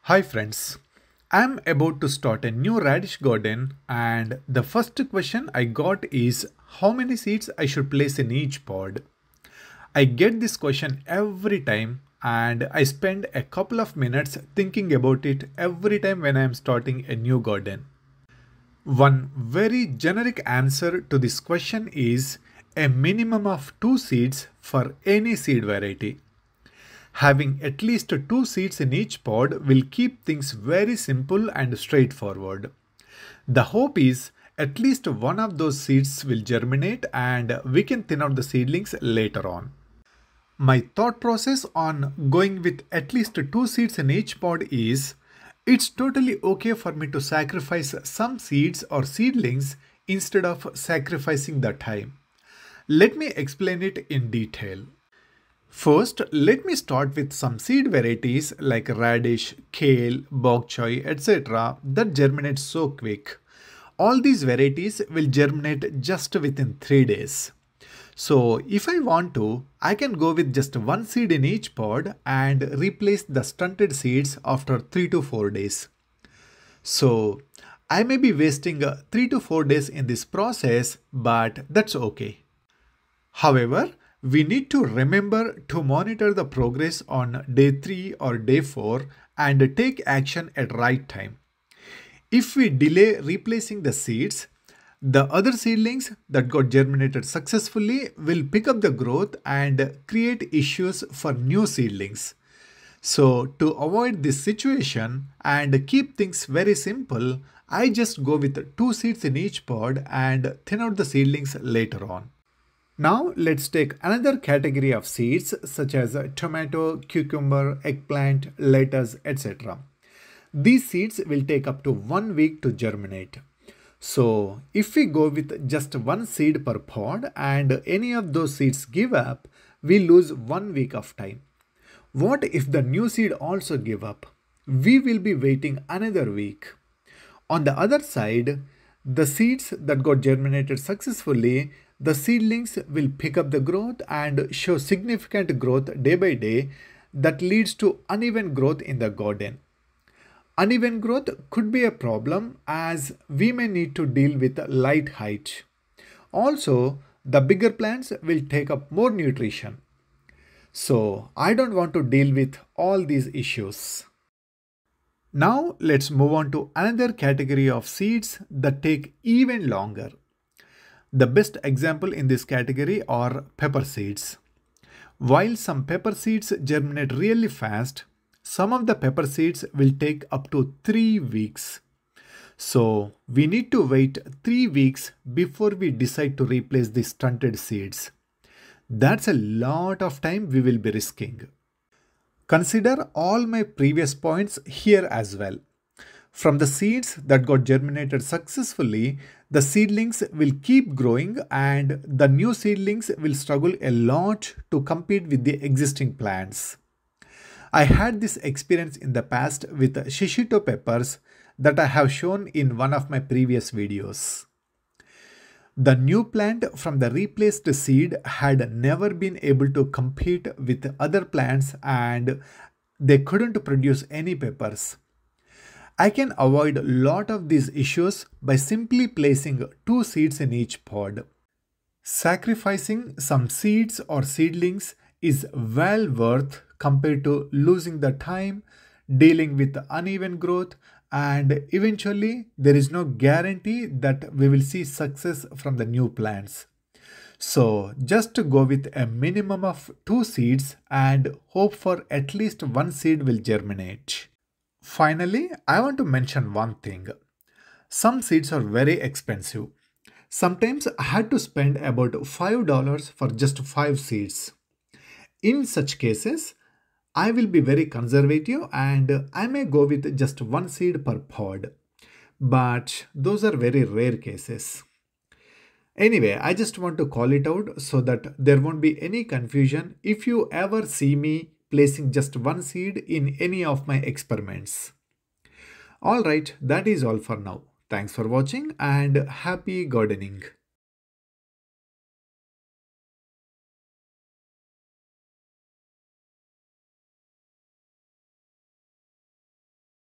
Hi friends, I'm about to start a new radish garden and the first question I got is how many seeds I should place in each pod. I get this question every time and I spend a couple of minutes thinking about it every time when I am starting a new garden. One very generic answer to this question is a minimum of 2 seeds for any seed variety. Having at least 2 seeds in each pod will keep things very simple and straightforward. The hope is at least one of those seeds will germinate and we can thin out the seedlings later on. My thought process on going with at least 2 seeds in each pod is it's totally okay for me to sacrifice some seeds or seedlings instead of sacrificing the time. Let me explain it in detail. First, let me start with some seed varieties like radish, kale, bok choy, etc. that germinate so quick. All these varieties will germinate just within 3 days. So if I want to, I can go with just one seed in each pod and replace the stunted seeds after 3 to 4 days. So I may be wasting 3 to 4 days in this process, but that's okay. However, we need to remember to monitor the progress on day 3 or day 4 and take action at right time. If we delay replacing the seeds, the other seedlings that got germinated successfully will pick up the growth and create issues for new seedlings. So to avoid this situation and keep things very simple, I just go with 2 seeds in each pod and thin out the seedlings later on. Now let's take another category of seeds such as tomato, cucumber, eggplant, lettuce, etc. These seeds will take up to 1 week to germinate. So if we go with just one seed per pod and any of those seeds give up, we lose 1 week of time. What if the new seed also give up? We will be waiting another week. On the other side, the seeds that got germinated successfully, the seedlings will pick up the growth and show significant growth day by day that leads to uneven growth in the garden. Uneven growth could be a problem as we may need to deal with light height. Also, the bigger plants will take up more nutrition. So, I don't want to deal with all these issues. Now, let's move on to another category of seeds that take even longer. The best example in this category are pepper seeds. While some pepper seeds germinate really fast, some of the pepper seeds will take up to 3 weeks. So we need to wait 3 weeks before we decide to replace the stunted seeds. That's a lot of time we will be risking. Consider all my previous points here as well. From the seeds that got germinated successfully, the seedlings will keep growing and the new seedlings will struggle a lot to compete with the existing plants. I had this experience in the past with shishito peppers that I have shown in one of my previous videos. The new plant from the replaced seed had never been able to compete with other plants and they couldn't produce any peppers. I can avoid a lot of these issues by simply placing 2 seeds in each pod. Sacrificing some seeds or seedlings is well worth compared to losing the time, dealing with uneven growth, and eventually there is no guarantee that we will see success from the new plants. So just to go with a minimum of 2 seeds and hope for at least one seed will germinate. Finally, I want to mention one thing. Some seeds are very expensive. Sometimes I had to spend about $5 for just 5 seeds. In such cases, I will be very conservative and I may go with just one seed per pod. But those are very rare cases. Anyway, I just want to call it out so that there won't be any confusion if you ever see me placing just one seed in any of my experiments. Alright, that is all for now. Thanks for watching and happy gardening.